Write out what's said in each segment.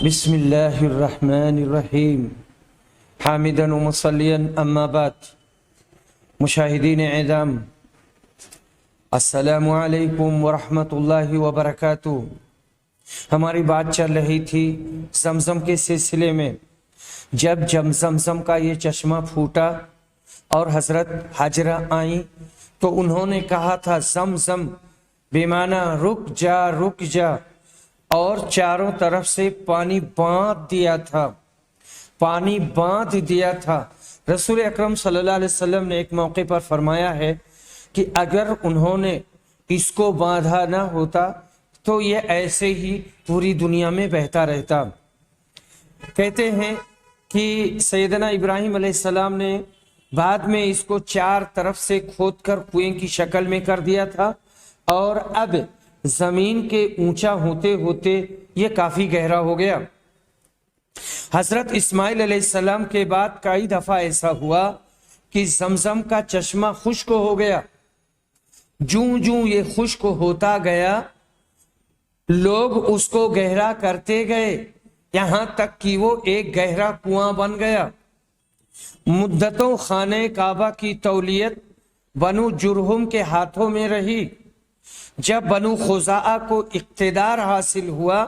بسم اللہ الرحمن الرحیم حامداً و مصلیاً اما بعد۔ مشاہدین اعظام، السلام علیکم ورحمۃ اللہ وبرکاتہ۔ ہماری بات چل رہی تھی زمزم کے سلسلے میں۔ جب زمزم کا یہ چشمہ پھوٹا اور حضرت حاجرہ آئیں تو انہوں نے کہا تھا زمزم بمعنی رک جا رک جا، اور چاروں طرف سے پانی باندھ دیا تھا۔ رسول اکرم صلی اللہ علیہ وسلم نے ایک موقع پر فرمایا ہے کہ اگر انہوں نے اس کو باندھا نہ ہوتا تو یہ ایسے ہی پوری دنیا میں بہتا رہتا۔ کہتے ہیں کہ سیدنا ابراہیم علیہ السلام نے بعد میں اس کو چار طرف سے کھود کر کنویں کی شکل میں کر دیا تھا، اور اب زمین کے اونچا ہوتے ہوتے یہ کافی گہرا ہو گیا۔ حضرت اسماعیل علیہ السلام کے بعد کئی دفعہ ایسا ہوا کہ زمزم کا چشمہ خشک ہو گیا۔ جوں جوں یہ خشک ہوتا گیا، لوگ اس کو گہرا کرتے گئے، یہاں تک کہ وہ ایک گہرا کنواں بن گیا۔ مدتوں خانہ کعبہ کی تولیت بنو جرہم کے ہاتھوں میں رہی۔ جب بنو خزاعہ کو اقتدار حاصل ہوا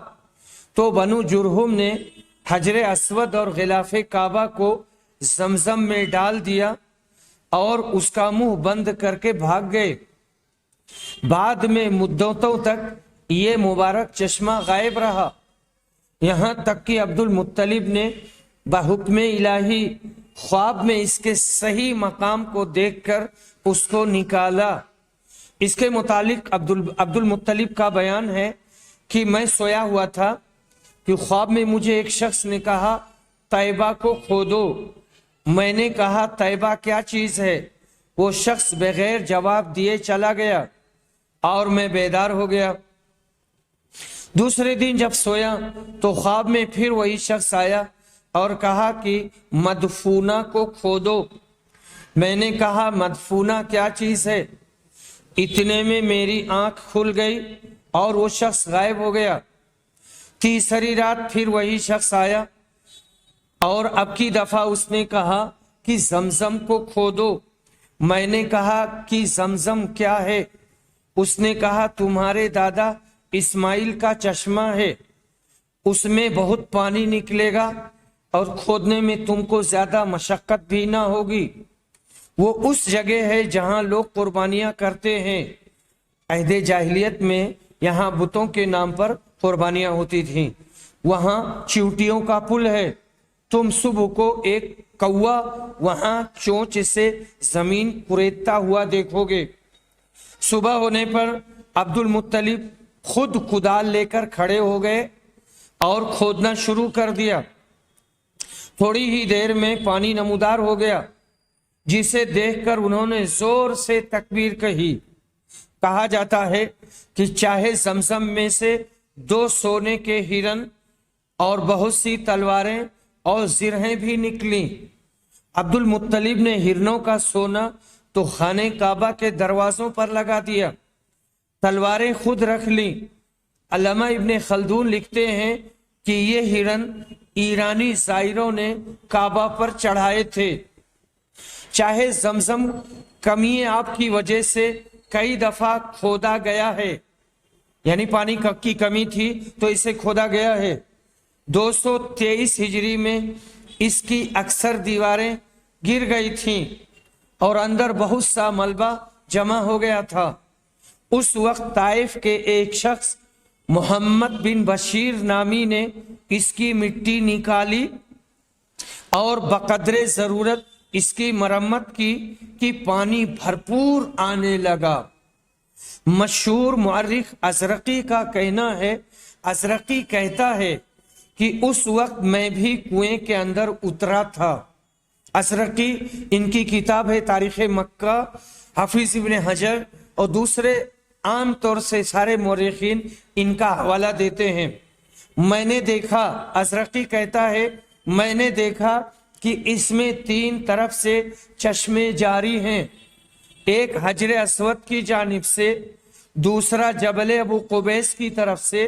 تو بنو جرہم نے حجر اسود اور غلاف کعبہ کو زمزم میں ڈال دیا اور اس کا منہ بند کر کے بھاگ گئے۔ بعد میں مدتوں تک یہ مبارک چشمہ غائب رہا، یہاں تک کہ عبد المطلب نے بحکم الہی خواب میں اس کے صحیح مقام کو دیکھ کر اس کو نکالا۔ اس کے متعلق عبد المطلب کا بیان ہے کہ میں سویا ہوا تھا کہ خواب میں مجھے ایک شخص نے کہا طیبہ کو کھودو۔ میں نے کہا طیبہ کیا چیز ہے؟ وہ شخص بغیر جواب دیے چلا گیا اور میں بیدار ہو گیا۔ دوسرے دن جب سویا تو خواب میں پھر وہی شخص آیا اور کہا کہ مدفونہ کو کھودو۔ میں نے کہا مدفونہ کیا چیز ہے؟ اتنے میں میری آنکھ کھل گئی اور وہ شخص غائب ہو گیا۔ تیسری رات پھر وہی شخص آیا اور اب کی دفعہ اس نے کہا کہ زمزم کو کھودو۔ میں نے کہا کہ زمزم کیا ہے؟ اس نے کہا تمہارے دادا اسماعیل کا چشمہ ہے، اس میں بہت پانی نکلے گا اور کھودنے میں تم کو زیادہ مشقت بھی نہ ہوگی۔ وہ اس جگہ ہے جہاں لوگ قربانیاں کرتے ہیں۔ عہد جاہلیت میں یہاں بتوں کے نام پر قربانیاں ہوتی تھیں۔ وہاں چیوٹیوں کا پل ہے، تم صبح کو ایک کوا وہاں چونچ سے زمین کریدتا ہوا دیکھو گے۔ صبح ہونے پر عبد المطلب خود کدال لے کر کھڑے ہو گئے اور کھودنا شروع کر دیا۔ تھوڑی ہی دیر میں پانی نمودار ہو گیا، جسے دیکھ کر انہوں نے زور سے تکبیر کہی۔ کہا جاتا ہے کہ چاہے زمزم میں سے 2 سونے کے ہرن اور بہت سی تلواریں اور زرہیں بھی نکلیں۔ عبد المطلب نے ہرنوں کا سونا تو خانہ کعبہ کے دروازوں پر لگا دیا، تلواریں خود رکھ لیں۔ علامہ ابن خلدون لکھتے ہیں کہ یہ ہرن ایرانی زائروں نے کعبہ پر چڑھائے تھے۔ چاہے زمزم کمی آب کی وجہ سے کئی دفعہ کھودا گیا ہے، یعنی پانی کی کمی تھی تو اسے کھودا گیا ہے۔ 223 ہجری میں اس کی اکثر دیواریں گر گئی تھیں اور اندر بہت سا ملبہ جمع ہو گیا تھا۔ اس وقت طائف کے ایک شخص محمد بن بشیر نامی نے اس کی مٹی نکالی اور بقدر ضرورت اس کی مرمت کی کہ پانی بھرپور آنے لگا۔ مشہور مورخ ازرقی کا کہنا ہے، ازرقی کہتا ہے کہ اس وقت میں بھی کنویں کے اندر اترا تھا۔ ازرقی ان کی کتاب ہے تاریخ مکہ، حافظ ابن حجر اور دوسرے عام طور سے سارے مورخین ان کا حوالہ دیتے ہیں۔ میں نے دیکھا، ازرقی کہتا ہے، میں نے دیکھا کہ اس میں 3 طرف سے چشمے جاری ہیں، ایک حجر اسود کی جانب سے، دوسرا جبل ابو قبیس کی طرف سے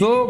2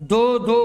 2-2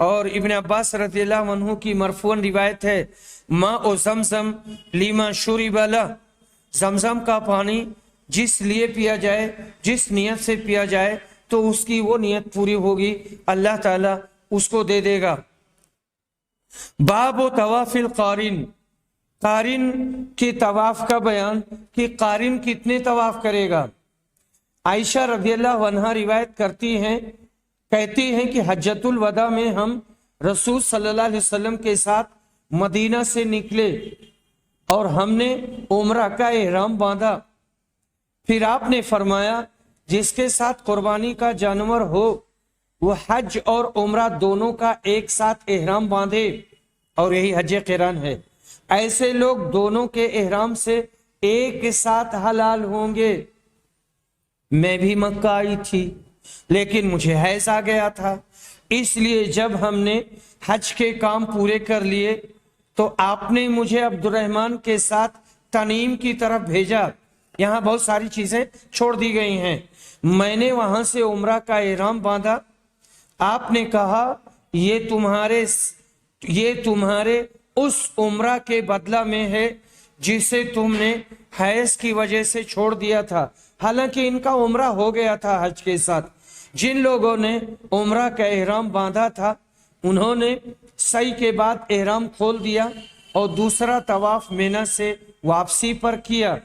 اور ابن عباس رضی اللہ عنہ کی مرفوعاً روایت ہے، ماء و زمزم لما شرب لہ، زمزم کا پانی جس لیے پیا جائے، جس نیت سے پیا جائے تو اس کی وہ نیت پوری ہوگی، اللہ تعالیٰ اس کو دے دے گا۔ باب و طواف القارن، قارن کے طواف کا بیان کہ قارن کتنے طواف کرے گا۔ عائشہ رضی اللہ عنہا روایت کرتی ہیں، کہتی ہیں کہ حجۃ الوداع میں ہم رسول صلی اللہ علیہ وسلم کے ساتھ مدینہ سے نکلے اور ہم نے عمرہ کا احرام باندھا، پھر آپ نے فرمایا جس کے ساتھ قربانی کا جانور ہو وہ حج اور عمرہ دونوں کا ایک ساتھ احرام باندھے، اور یہی حج قران ہے۔ ایسے لوگ دونوں کے احرام سے ایک ساتھ حلال ہوں گے۔ میں بھی مکہ آئی تھی لیکن مجھے حیض آ گیا تھا، اس لیے جب ہم نے حج کے کام پورے کر لیے تو آپ نے مجھے عبد الرحمن کے ساتھ تنعیم کی طرف بھیجا۔ یہاں بہت ساری چیزیں چھوڑ دی گئی ہیں۔ میں نے وہاں سے عمرہ کا احرام باندھا، آپ نے کہا یہ تمہارے اس عمرہ کے بدلہ میں ہے جسے تم نے حیض کی وجہ سے چھوڑ دیا تھا۔ حالانکہ ان کا عمرہ ہو گیا تھا حج کے ساتھ۔ جن لوگوں نے عمرہ کا احرام باندھا تھا انہوں نے سعی کے بعد احرام کھول دیا اور دوسرا طواف مینا سے واپسی پر کیا،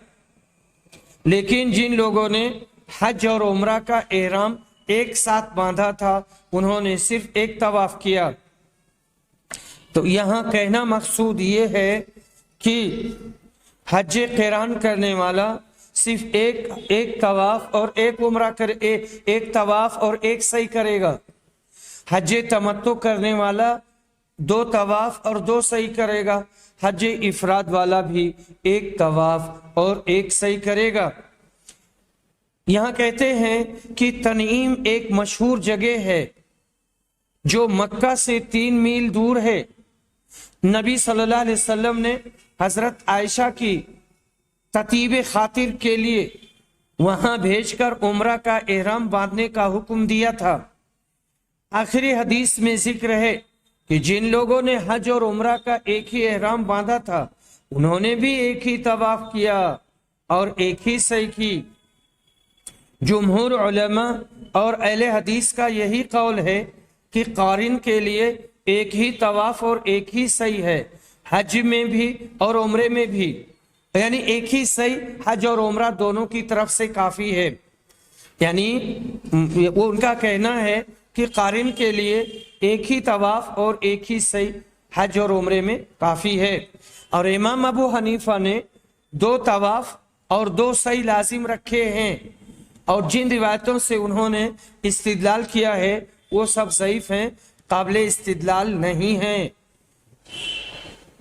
لیکن جن لوگوں نے حج اور عمرہ کا احرام ایک ساتھ باندھا تھا انہوں نے صرف ایک طواف کیا۔ تو یہاں کہنا مقصود یہ ہے کہ حج قران کرنے والا صرف ایک طواف اور ایک عمرہ ایک طواف اور ایک سعی کرے گا۔ حج تمتع کرنے والا 2 طواف اور 2 سعی کرے گا۔ حج افراد والا بھی 1 طواف اور 1 سعی کرے گا۔ یہاں کہتے ہیں کہ تنعیم ایک مشہور جگہ ہے جو مکہ سے 3 میل دور ہے۔ نبی صلی اللہ علیہ وسلم نے حضرت عائشہ کی تطیب خاطر کے لیے وہاں بھیج کر عمرہ کا احرام باندھنے کا حکم دیا تھا۔ آخری حدیث میں ذکر ہے کہ جن لوگوں نے حج اور عمرہ کا ایک ہی احرام باندھا تھا انہوں نے بھی ایک ہی طواف کیا اور ایک ہی سعی کی۔ جمہور علماء اور اہل حدیث کا یہی قول ہے کہ قارن کے لیے ایک ہی طواف اور ایک ہی سعی ہے، حج میں بھی اور عمرے میں بھی، یعنی ایک ہی سعی حج اور عمرہ دونوں کی طرف سے کافی ہے۔ یعنی وہ ان کا کہنا ہے کہ قارن کے لیے ایک ہی طواف اور ایک ہی سعی حج اور عمرے میں کافی ہے۔ اور امام ابو حنیفہ نے 2 طواف اور 2 سعی لازم رکھے ہیں، اور جن روایتوں سے انہوں نے استدلال کیا ہے وہ سب ضعیف ہیں، قابل استدلال نہیں ہیں۔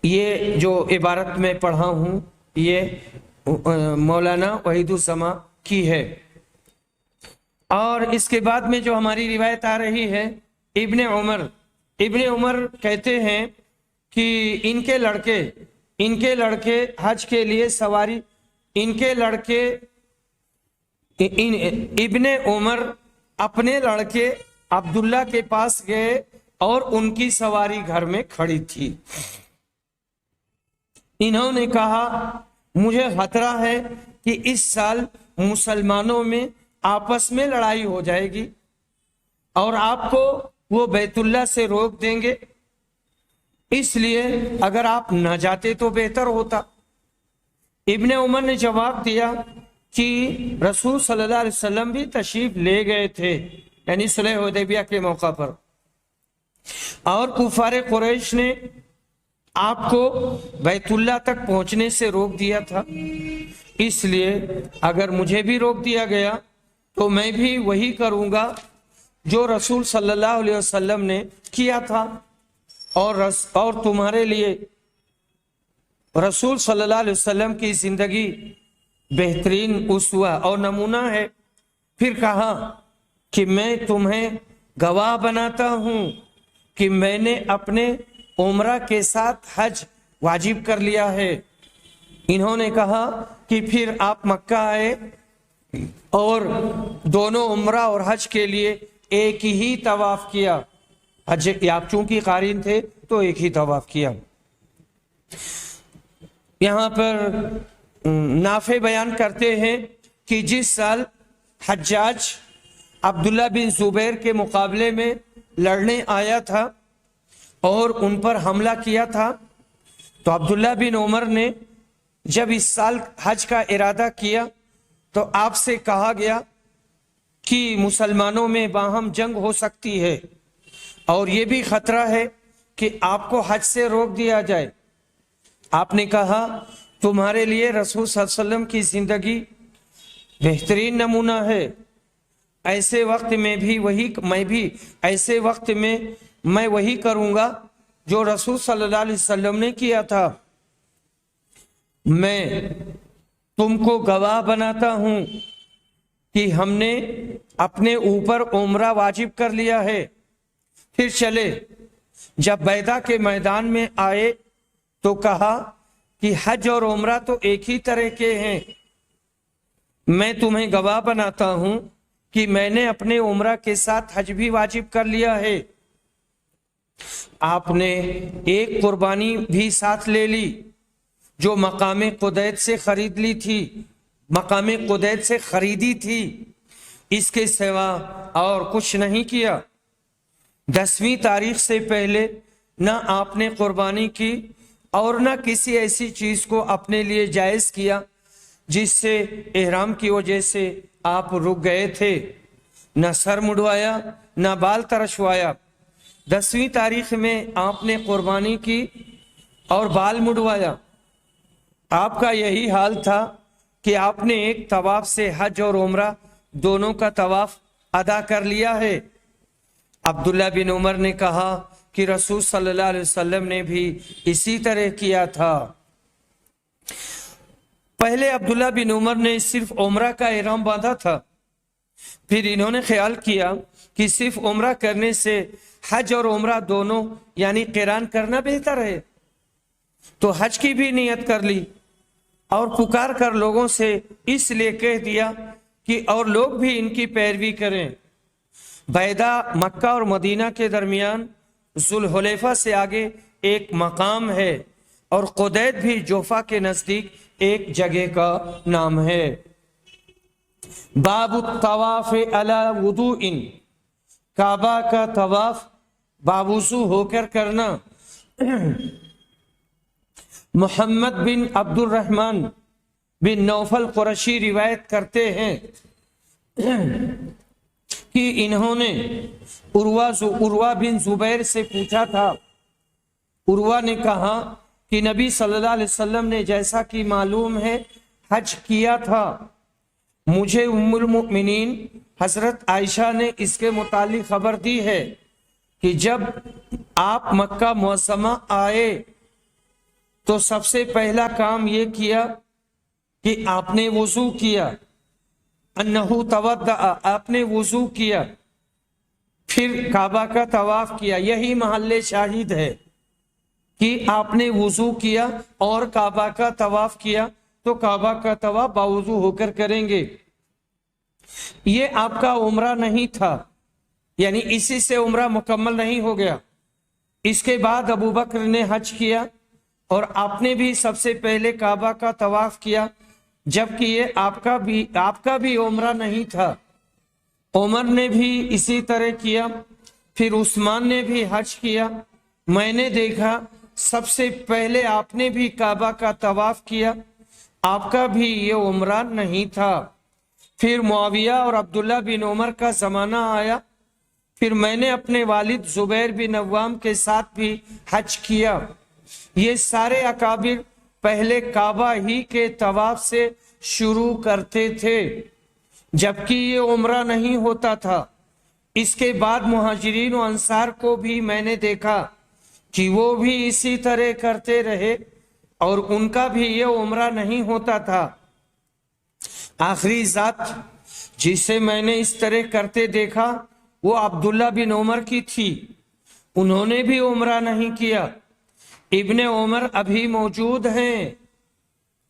یہ جو عبارت میں پڑھا ہوں یہ مولانا وحید السما کی ہے۔ اور اس کے بعد میں جو ہماری روایت آ رہی ہے ابن عمر کہتے ہیں کہ ان کے لڑکے حج کے لیے سواری، ابن عمر اپنے لڑکے عبداللہ کے پاس گئے اور ان کی سواری گھر میں کھڑی تھی۔ انہوں نے کہا مجھے خطرہ ہے کہ اس سال مسلمانوں میں آپس میں لڑائی ہو جائے گی اور آپ کو وہ بیت اللہ سے روک دیں گے، اس لیے اگر آپ نہ جاتے تو بہتر ہوتا۔ ابن عمر نے جواب دیا کہ رسول صلی اللہ علیہ وسلم بھی تشریف لے گئے تھے، یعنی صلح حدیبیہ کے موقع پر، اور کفار قریش نے آپ کو بیت اللہ تک پہنچنے سے روک دیا تھا، اس لیے اگر مجھے بھی روک دیا گیا تو میں بھی وہی کروں گا جو رسول صلی اللہ علیہ وسلم نے کیا تھا، اور تمہارے لیے رسول صلی اللہ علیہ وسلم کی زندگی بہترین اسوہ اور نمونہ ہے۔ پھر کہا کہ میں تمہیں گواہ بناتا ہوں کہ میں نے اپنے عمرہ کے ساتھ حج واجب کر لیا ہے۔ انہوں نے کہا کہ پھر آپ مکہ آئے اور دونوں عمرہ اور حج کے لیے ایک ہی طواف کیا۔ حج آپ چونکہ قارین تھے تو ایک ہی طواف کیا۔ یہاں پر نافع بیان کرتے ہیں کہ جس سال حجاج عبداللہ بن زبیر کے مقابلے میں لڑنے آیا تھا اور ان پر حملہ کیا تھا، تو عبداللہ بن عمر نے جب اس سال حج کا ارادہ کیا تو آپ سے کہا گیا کہ مسلمانوں میں باہم جنگ ہو سکتی ہے اور یہ بھی خطرہ ہے کہ آپ کو حج سے روک دیا جائے۔ آپ نے کہا تمہارے لیے رسول صلی اللہ علیہ وسلم کی زندگی بہترین نمونہ ہے، ایسے وقت میں میں وہی کروں گا جو رسول صلی اللہ علیہ وسلم نے کیا تھا۔ میں تم کو گواہ بناتا ہوں کہ ہم نے اپنے اوپر عمرہ واجب کر لیا ہے۔ پھر چلے، جب بیدہ کے میدان میں آئے تو کہا کہ حج اور عمرہ تو ایک ہی طرح کے ہیں، میں تمہیں گواہ بناتا ہوں کہ میں نے اپنے عمرہ کے ساتھ حج بھی واجب کر لیا ہے۔ آپ نے ایک قربانی بھی ساتھ لے لی جو مقام قدید سے خریدی تھی، اس کے سوا اور کچھ نہیں کیا۔ 10ویں تاریخ سے پہلے نہ آپ نے قربانی کی اور نہ کسی ایسی چیز کو اپنے لیے جائز کیا جس سے احرام کی وجہ سے آپ رک گئے تھے، نہ سر مڈوایا نہ بال ترشوایا۔ 10ویں تاریخ میں آپ نے قربانی کی اور بال مڈوایا۔ آپ کا یہی حال تھا کہ آپ نے ایک طواف سے حج اور عمرہ دونوں کا طواف ادا کر لیا ہے۔ عبداللہ بن عمر نے کہا کہ رسول صلی اللہ علیہ وسلم نے بھی اسی طرح کیا تھا۔ پہلے عبداللہ بن عمر نے صرف عمرہ کا احرام باندھا تھا، پھر انہوں نے خیال کیا کہ صرف عمرہ کرنے سے حج اور عمرہ دونوں یعنی قران کرنا بہتر ہے، تو حج کی بھی نیت کر لی اور پکار کر لوگوں سے اس لیے کہہ دیا کہ اور لوگ بھی ان کی پیروی کریں۔ بیدہ مکہ اور مدینہ کے درمیان ذوالحلیفہ سے آگے ایک مقام ہے اور قدید بھی جوفا کے نزدیک ایک جگہ کا نام ہے۔ باب الطواف علی وضوء، کعبہ کا طواف باوضو ہو کر کرنا۔ محمد بن عبد الرحمن بن نوفل قرشی روایت کرتے ہیں کہ انہوں نے عروہ بن زبیر سے پوچھا تھا۔ عروہ نے کہا کہ نبی صلی اللہ علیہ وسلم نے جیسا کہ معلوم ہے حج کیا تھا، مجھے ام المؤمنین حضرت عائشہ نے اس کے متعلق خبر دی ہے کہ جب آپ مکہ معظمہ آئے تو سب سے پہلا کام یہ کیا کہ آپ نے وضو کیا، انہو تودع، آپ نے وضو کیا، پھر کعبہ کا طواف کیا۔ یہی محل شاہد ہے کہ آپ نے وضو کیا اور کعبہ کا طواف کیا، تو کعبہ کا طواف باوضو ہو کر کریں گے۔ یہ آپ کا عمرہ نہیں تھا، یعنی اسی سے عمرہ مکمل نہیں ہو گیا۔ اس کے بعد ابو بکر نے حج کیا اور آپ نے بھی سب سے پہلے کعبہ کا طواف کیا، جبکہ یہ آپ کا بھی عمرہ نہیں تھا۔ عمر نے بھی اسی طرح کیا، پھر عثمان نے بھی حج کیا۔ میں نے دیکھا سب سے پہلے آپ نے بھی کعبہ کا طواف کیا، آپ کا بھی یہ عمرہ نہیں تھا۔ پھر معاویہ اور عبداللہ بن عمر کا زمانہ آیا، پھر میں نے اپنے والد زبیر بن عوام کے ساتھ بھی حج کیا۔ یہ سارے اکابر پہلے کعبہ ہی کے طواف سے شروع کرتے تھے، جبکہ یہ عمرہ نہیں ہوتا تھا۔ اس کے بعد مہاجرین و انصار کو بھی میں نے دیکھا کہ وہ بھی اسی طرح کرتے رہے اور ان کا بھی یہ عمرہ نہیں ہوتا تھا۔ آخری ذات جسے میں نے اس طرح کرتے دیکھا وہ عبداللہ بن عمر کی تھی، انہوں نے بھی عمرہ نہیں کیا۔ ابن عمر ابھی موجود ہیں،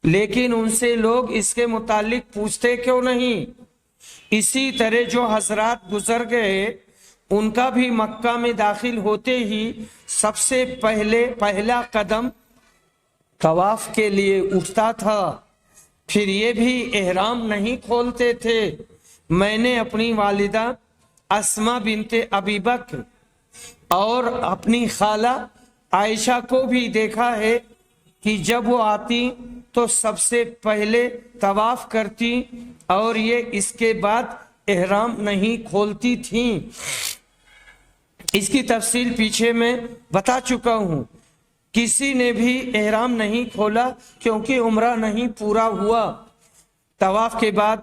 لیکن ان سے لوگ اس کے متعلق پوچھتے کیوں نہیں؟ اسی طرح جو حضرات گزر گئے ان کا بھی مکہ میں داخل ہوتے ہی سب سے پہلا قدم طواف کے لیے اٹھتا تھا، پھر یہ بھی احرام نہیں کھولتے تھے۔ میں نے اپنی والدہ اسما بنت ابی بکر اور اپنی خالہ عائشہ کو بھی دیکھا ہے کہ جب وہ آتی تو سب سے پہلے طواف کرتی اور یہ اس کے بعد احرام نہیں کھولتی تھیں۔ اس کی تفصیل پیچھے میں بتا چکا ہوں۔ کسی نے بھی احرام نہیں کھولا کیونکہ عمرہ نہیں پورا ہوا۔ طواف کے بعد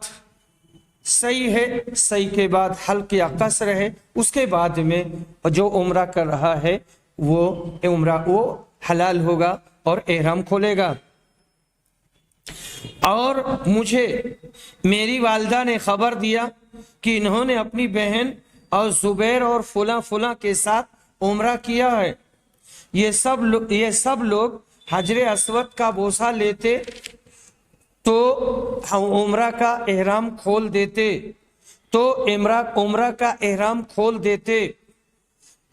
سعی ہے، سعی کے بعد حلق یا قصر ہے، اس کے بعد میں جو عمرہ کر رہا ہے وہ عمرہ وہ حلال ہوگا اور احرام کھولے گا۔ اور مجھے میری والدہ نے خبر دیا کہ انہوں نے اپنی بہن اور زبیر اور فلاں کے ساتھ عمرہ کیا ہے۔ یہ سب لوگ حجر اسود کا بوسہ لیتے تو عمرہ کا احرام کھول دیتے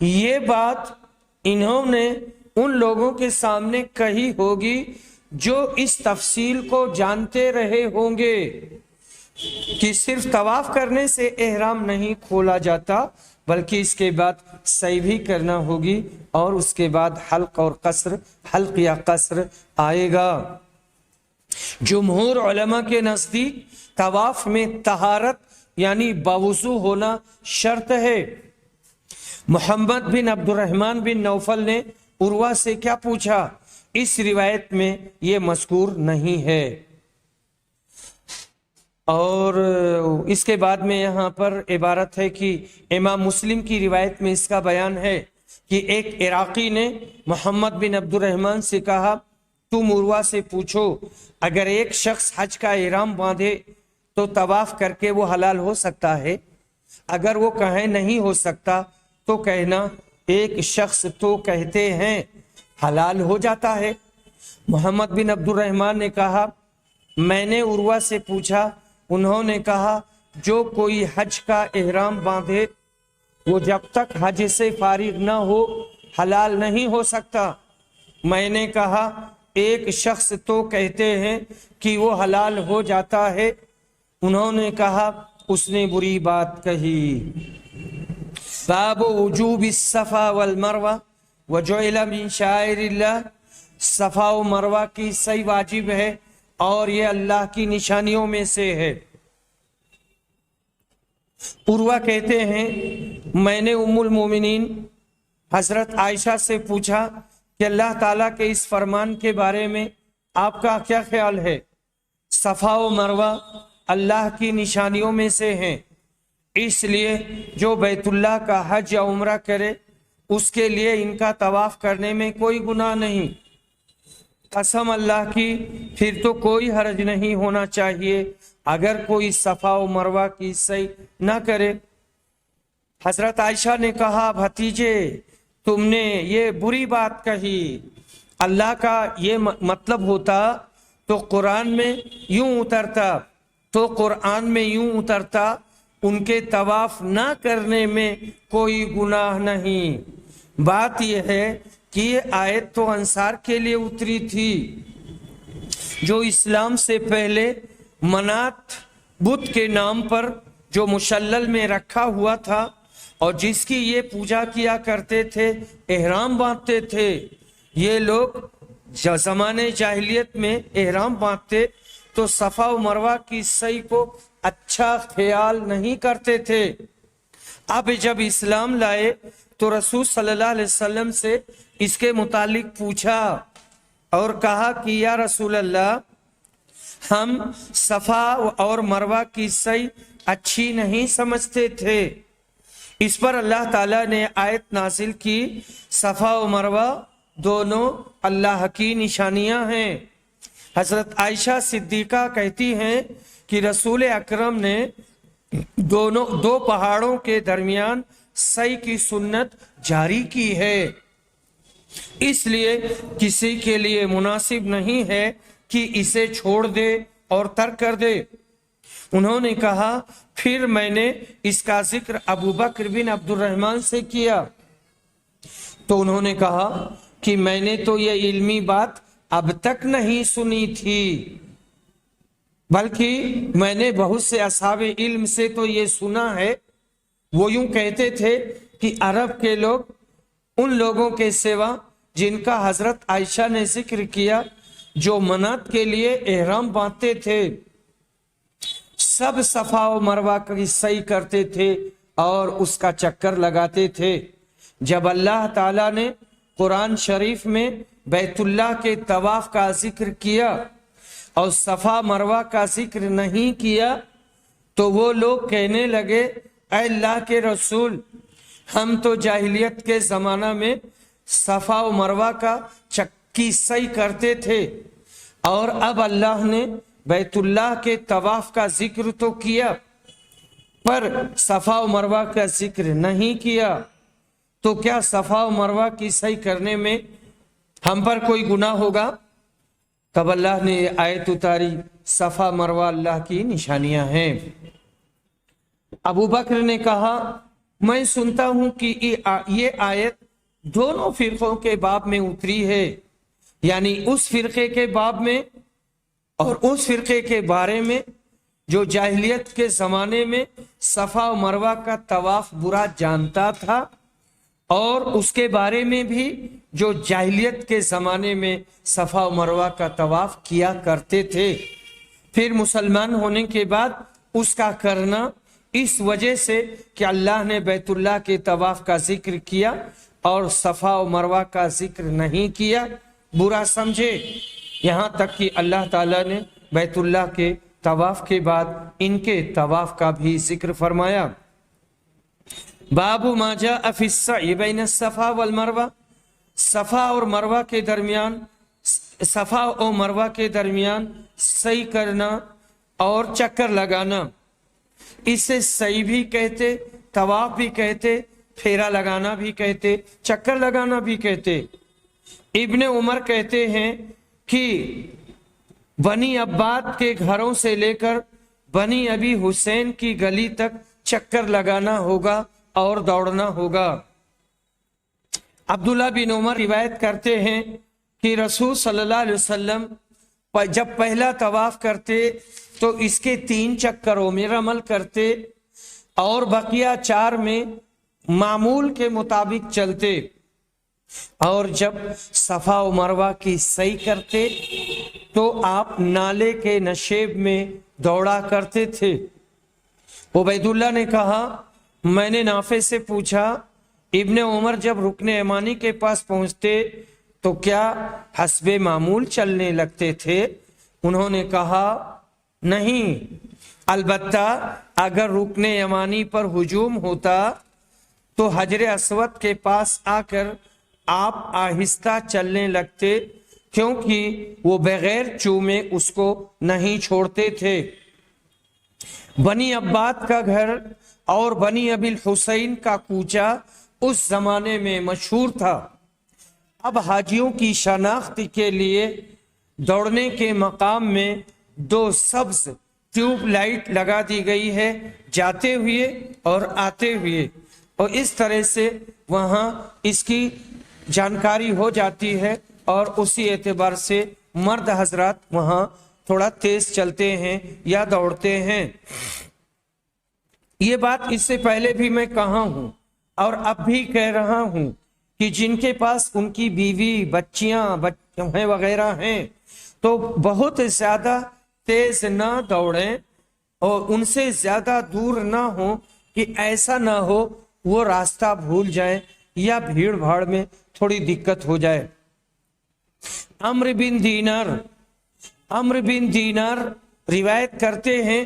یہ بات انہوں نے ان لوگوں کے سامنے کہی ہوگی جو اس تفصیل کو جانتے رہے ہوں گے کہ صرف طواف کرنے سے احرام نہیں کھولا جاتا بلکہ اس کے بعد سعی بھی کرنا ہوگی اور اس کے بعد حلق یا قصر آئے گا۔ جمہور علماء کے نزدیک طواف میں طہارت یعنی باوضو ہونا شرط ہے۔ محمد بن عبد الرحمن بن نوفل نے عروہ سے کیا پوچھا؟ اس روایت میں یہ مذکور نہیں ہے۔ اور اس کے بعد میں یہاں پر عبارت ہے کہ امام مسلم کی روایت میں اس کا بیان ہے کہ ایک عراقی نے محمد بن عبد الرحمن سے کہا تم عروہ سے پوچھو اگر ایک شخص حج کا احرام باندھے تو طواف کر کے وہ حلال ہو سکتا ہے؟ اگر وہ کہیں نہیں ہو سکتا تو کہنا ایک شخص تو کہتے ہیں حلال ہو جاتا ہے۔ محمد بن عبد الرحمن نے کہا میں نے عروہ سے پوچھا، انہوں نے کہا جو کوئی حج کا احرام باندھے وہ جب تک حج سے فارغ نہ ہو حلال نہیں ہو سکتا۔ میں نے کہا ایک شخص تو کہتے ہیں کہ وہ حلال ہو جاتا ہے۔ انہوں نے کہا اس نے بری بات کہی۔ باب وجوب الصفا والمروہ وجعل من شعائر اللہ، صفا و مروہ کی سعی واجب ہے اور یہ اللہ کی نشانیوں میں سے ہے۔ عروہ کہتے ہیں میں نے ام المومنین حضرت عائشہ سے پوچھا کہ اللہ تعالیٰ کے اس فرمان کے بارے میں آپ کا کیا خیال ہے؟ صفا و مروہ اللہ کی نشانیوں میں سے ہیں، اس لیے جو بیت اللہ کا حج یا عمرہ کرے اس کے لیے ان کا طواف کرنے میں کوئی گناہ نہیں۔ قسم اللہ کی پھر تو کوئی حرج نہیں ہونا چاہیے اگر کوئی صفا و مروہ کی سعی نہ کرے۔ حضرت عائشہ نے کہا بھتیجے تم نے یہ بری بات کہی، اللہ کا یہ مطلب ہوتا تو قرآن میں یوں اترتا ان کے طواف نہ کرنے میں کوئی گناہ نہیں۔ بات یہ ہے کہ یہ آیت تو انصار کے لیے اتری تھی جو اسلام سے پہلے منات بت کے نام پر جو مشلل میں رکھا ہوا تھا اور جس کی یہ پوجا کیا کرتے تھے، احرام باندھتے تھے۔ یہ لوگ زمانے جاہلیت میں احرام باندھتے تو صفا و مروہ کی سعی کو اچھا خیال نہیں کرتے تھے۔ اب جب اسلام لائے تو رسول صلی اللہ علیہ وسلم سے اس کے متعلق پوچھا اور کہا کہ یا رسول اللہ ہم صفا اور مروہ کی سعی اچھی نہیں سمجھتے تھے۔ اس پر اللہ تعالیٰ نے آیت نازل کی صفا و مروہ دونوں اللہ کی نشانیاں ہیں۔ حضرت عائشہ صدیقہ کہتی ہیں کہ رسول اکرم نے دو پہاڑوں کے درمیان سعی کی سنت جاری کی ہے، اس لیے کسی کے لیے مناسب نہیں ہے کہ اسے چھوڑ دے اور ترک کر دے۔ انہوں نے کہا پھر میں نے اس کا ذکر ابو بکر بن عبد الرحمن سے کیا تو انہوں نے کہا کہ میں نے تو یہ علمی بات اب تک نہیں سنی تھی، بلکہ میں نے بہت سے اصحاب علم سے تو یہ سنا ہے، وہ یوں کہتے تھے کہ عرب کے لوگ ان لوگوں کے سوا جن کا حضرت عائشہ نے ذکر کیا جو منات کے لیے احرام باندھتے تھے، سب صفا و مروہ کی سعی کرتے تھے اور اس کا چکر لگاتے تھے۔ جب اللہ تعالیٰ نے قرآن شریف میں بیت اللہ کے طواف کا ذکر کیا اور صفا مروہ کا ذکر نہیں کیا تو وہ لوگ کہنے لگے اے اللہ کے رسول، ہم تو جاہلیت کے زمانہ میں صفا و مروہ کی سعی کرتے تھے اور اب اللہ نے بیت اللہ کے طواف کا ذکر تو کیا پر صفا و مروہ کا ذکر نہیں کیا، تو کیا صفا و مروہ کی سعی کرنے میں ہم پر کوئی گناہ ہوگا؟ تب اللہ نے یہ آیت اتاری، صفا مروہ اللہ کی نشانیاں ہیں۔ ابو بکر نے کہا میں سنتا ہوں کہ یہ آیت دونوں فرقوں کے باب میں اتری ہے، یعنی اس فرقے کے باب میں اور اس فرقے کے بارے میں جو جاہلیت کے زمانے میں صفا و مروہ کا طواف برا جانتا تھا، اور اس کے بارے میں بھی جو جاہلیت کے زمانے میں صفا و مروہ کا طواف کیا کرتے تھے، پھر مسلمان ہونے کے بعد اس کا کرنا اس وجہ سے کہ اللہ نے بیت اللہ کے طواف کا ذکر کیا اور صفا و مروہ کا ذکر نہیں کیا، برا سمجھے، یہاں تک کہ اللہ تعالیٰ نے بیت اللہ کے طواف کے بعد ان کے طواف کا بھی ذکر فرمایا۔ باب ما جاء فی السعی بین الصفا والمروہ، صفا اور مروہ کے درمیان سعی کرنا اور چکر لگانا، اسے سعی بھی کہتے، طواف بھی کہتے، پھیرا لگانا بھی کہتے، چکر لگانا بھی کہتے۔ ابن عمر کہتے ہیں کہ بنی عباد کے گھروں سے لے کر بنی ابی حسین کی گلی تک چکر لگانا ہوگا اور دوڑنا ہوگا۔ عبداللہ بن عمر روایت کرتے ہیں کہ رسول صلی اللہ علیہ وسلم جب پہلا طواف کرتے تو اس کے 3 چکروں میں رمل کرتے اور بقیہ 4 میں معمول کے مطابق چلتے، اور جب صفا و مروہ کی سعی کرتے تو آپ نالے کے نشیب میں دوڑا کرتے تھے۔ عبید اللہ نے کہا میں نے نافع سے پوچھا ابن عمر جب رکن یمانی کے پاس پہنچتے تو کیا حسب معمول چلنے لگتے تھے؟ انہوں نے کہا نہیں، البتہ اگر رکن یمانی پر ہجوم ہوتا تو حجر اسود کے پاس آ کر آپ آہستہ چلنے لگتے، کیونکہ وہ بغیر چومے اس کو نہیں چھوڑتے تھے۔ بنی عباد کا گھر اور بنی ابی الحسین کا کوچہ اس زمانے میں مشہور تھا۔ اب حاجیوں کی شناخت کے لیے دوڑنے کے مقام میں 2 سبز ٹیوب لائٹ لگا دی گئی ہے، جاتے ہوئے اور آتے ہوئے، اور اس طرح سے وہاں اس کی جانکاری ہو جاتی ہے، اور اسی اعتبار سے مرد حضرات وہاں تھوڑا تیز چلتے ہیں یا دوڑتے ہیں۔ یہ بات اس سے پہلے بھی میں کہا ہوں اور اب بھی کہہ رہا ہوں کہ جن کے پاس ان کی بیوی بچیاں وغیرہ ہیں تو بہت زیادہ تیز نہ دوڑیں اور ان سے زیادہ دور نہ ہو کہ ایسا نہ ہو وہ راستہ بھول جائیں یا بھیڑ بھاڑ میں تھوڑی دقت ہو جائے۔ عمرو بن دینار روایت کرتے ہیں،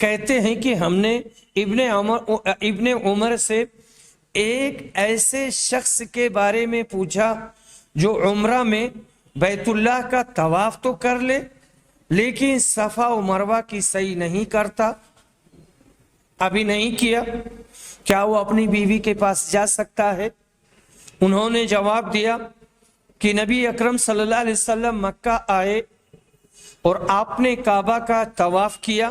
کہتے ہیں کہ ہم نے ابن عمر سے ایک ایسے شخص کے بارے میں پوچھا جو عمرہ میں بیت اللہ کا طواف تو کر لے لیکن صفا و مروہ کی سعی نہیں کرتا، ابھی نہیں کیا، کیا وہ اپنی بیوی کے پاس جا سکتا ہے؟ انہوں نے جواب دیا کہ نبی اکرم صلی اللہ علیہ وسلم مکہ آئے اور آپ نے کعبہ کا طواف کیا،